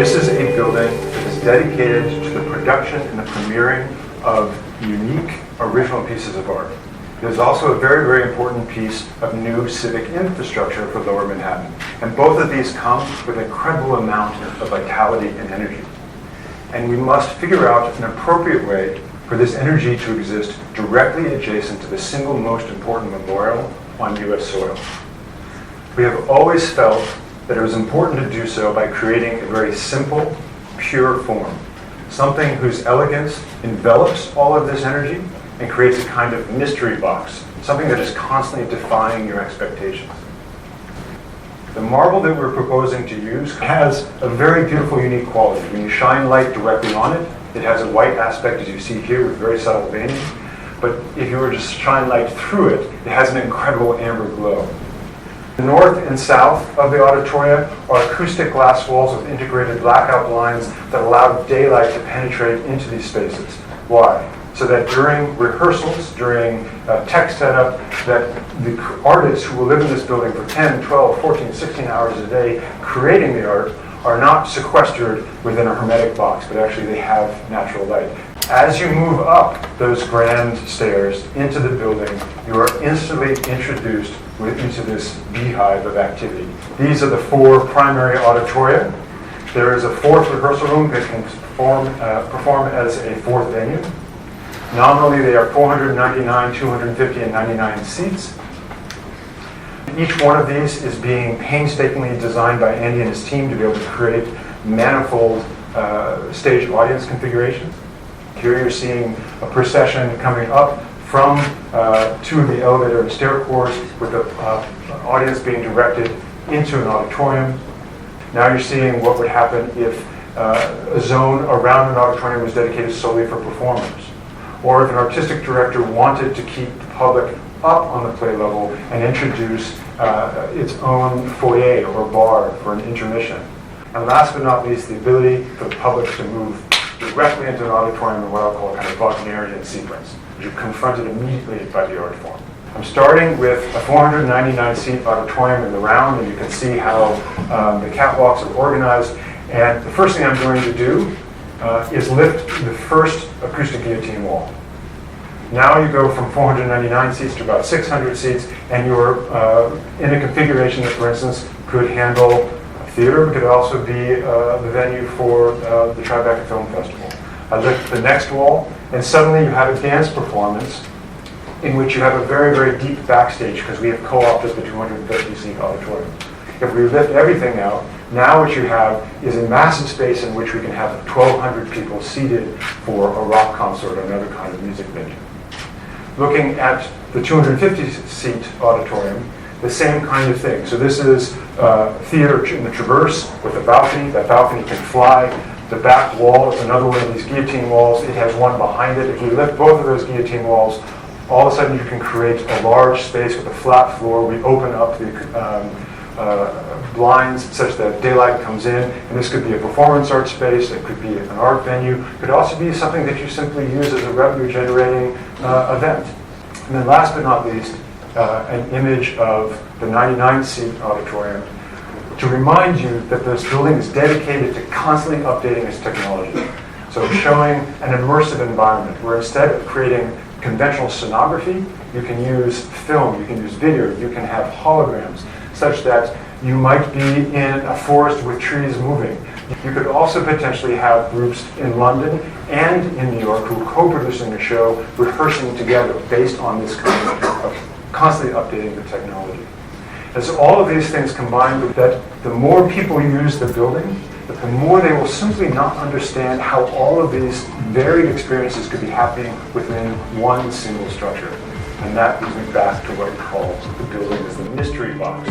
This is a building that is dedicated to the production and the premiering of unique, original pieces of art. It is also a very, very important piece of new civic infrastructure for Lower Manhattan. And both of these come with an incredible amount of vitality and energy. And we must figure out an appropriate way for this energy to exist directly adjacent to the single most important memorial on U.S. soil. We have always felt that it was important to do so by creating a very simple, pure form, something whose elegance envelops all of this energy and creates a kind of mystery box, something that is constantly defying your expectations. The marble that we're proposing to use has a very beautiful, unique quality. When you shine light directly on it, it has a white aspect, as you see here, with very subtle veining. But if you were to shine light through it, it has an incredible amber glow. The north and south of the auditorium are acoustic glass walls with integrated blackout blinds that allow daylight to penetrate into these spaces. Why? So that during rehearsals, during tech setup, that the artists who will live in this building for 10, 12, 14, 16 hours a day creating the art are not sequestered within a hermetic box, but actually they have natural light. As you move up those grand stairs into the building, you are instantly introduced into this beehive of activity. These are the four primary auditoria. There is a fourth rehearsal room that can perform as a fourth venue. Nominally, they are 499, 250, and 99 seats. Each one of these is being painstakingly designed by Andy and his team to be able to create manifold stage audience configurations. Here you're seeing a procession coming up from two of the elevator and stair cores with the audience being directed into an auditorium. Now you're seeing what would happen if a zone around an auditorium was dedicated solely for performers. Or if an artistic director wanted to keep the public up on the play level and introduce its own foyer or bar for an intermission. And last but not least, the ability for the public to move directly into an auditorium in what I'll call a kind of Wagnerian sequence. You're confronted immediately by the art form. I'm starting with a 499-seat auditorium in the round, and you can see how the catwalks are organized. And the first thing I'm going to do is lift the first acoustic guillotine wall. Now you go from 499 seats to about 600 seats, and you're in a configuration that, for instance, could handle a theater, but could also be the venue for the Tribeca Film Festival. I lift the next wall, and suddenly you have a dance performance in which you have a very, very deep backstage because we have co-opted the 250-seat auditorium. If we lift everything out, now what you have is a massive space in which we can have 1,200 people seated for a rock concert or another kind of music venue. Looking at the 250-seat auditorium, the same kind of thing. So this is theater in the traverse with a balcony. That balcony can fly. The back wall is another one of these guillotine walls. It has one behind it. If we lift both of those guillotine walls, all of a sudden you can create a large space with a flat floor. We open up the blinds such that daylight comes in, and this could be a performance art space, it could be an art venue, it could also be something that you simply use as a revenue-generating event. And then last but not least, an image of the 99-seat auditorium to remind you that this building is dedicated to constantly updating its technology. So showing an immersive environment where instead of creating conventional scenography, you can use film, you can use video, you can have holograms, such that you might be in a forest with trees moving. You could also potentially have groups in London and in New York who are co-producing a show, rehearsing together based on this kind of constantly updating the technology. And so all of these things combined with that, the more people use the building, the more they will simply not understand how all of these varied experiences could be happening within one single structure. And that brings me back to what we call the building as the mystery box.